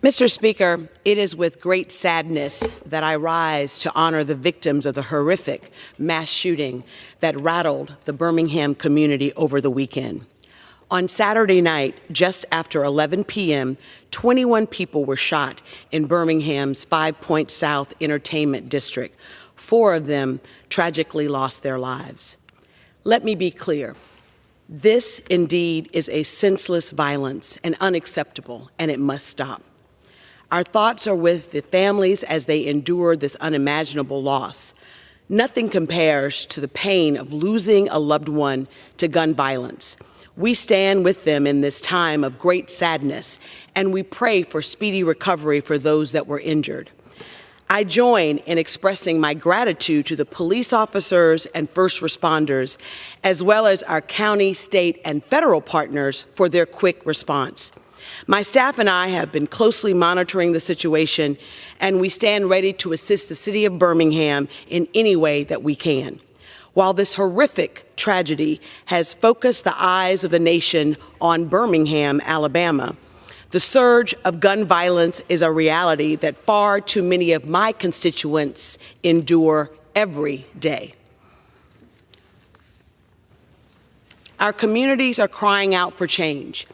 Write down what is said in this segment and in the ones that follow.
Mr. Speaker, it is with great sadness that I rise to honor the victims of the horrific mass shooting that rattled the Birmingham community over the weekend. On Saturday night, just after 11 p.m., 21 people were shot in Birmingham's 5 Points South Entertainment District. 4 of them tragically lost their lives. Let me be clear. This indeed is a senseless violence and unacceptable, and it must stop. Our thoughts are with the families as they endure this unimaginable loss. Nothing compares to the pain of losing a loved one to gun violence. We stand with them in this time of great sadness, and we pray for speedy recovery for those that were injured. I join in expressing my gratitude to the police officers and first responders, as well as our county, state, and federal partners for their quick response. My staff and I have been closely monitoring the situation, and we stand ready to assist the city of Birmingham in any way that we can. While this horrific tragedy has focused the eyes of the nation on Birmingham, Alabama, the surge of gun violence is a reality that far too many of my constituents endure every day. Our communities are crying out for change,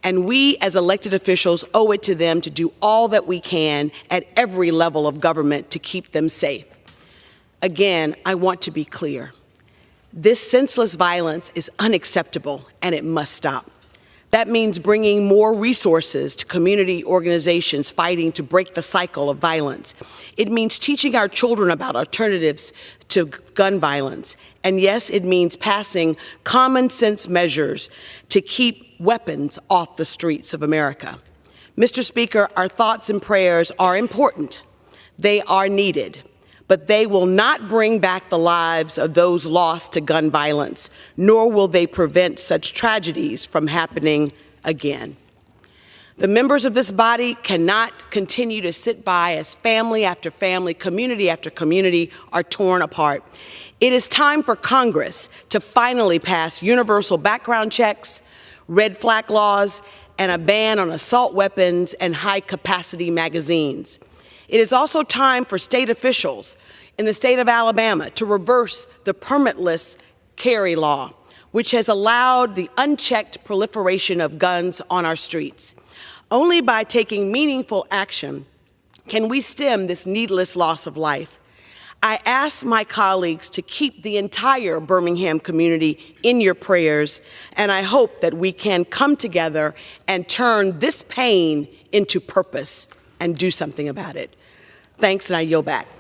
and we as elected officials owe it to them to do all that we can at every level of government to keep them safe. Again, I want to be clear. This senseless violence is unacceptable, and it must stop. That means bringing more resources to community organizations fighting to break the cycle of violence. It means teaching our children about alternatives to gun violence. And yes, it means passing common sense measures to keep weapons off the streets of America. Mr. Speaker, our thoughts and prayers are important. They are needed. But they will not bring back the lives of those lost to gun violence, nor will they prevent such tragedies from happening again. The members of this body cannot continue to sit by as family after family, community after community are torn apart. It is time for Congress to finally pass universal background checks, red flag laws, and a ban on assault weapons and high-capacity magazines. It is also time for state officials in the state of Alabama to reverse the permitless carry law, which has allowed the unchecked proliferation of guns on our streets. Only by taking meaningful action can we stem this needless loss of life. I ask my colleagues to keep the entire Birmingham community in your prayers, and I hope that we can come together and turn this pain into purpose and do something about it. Thanks, and I yield back.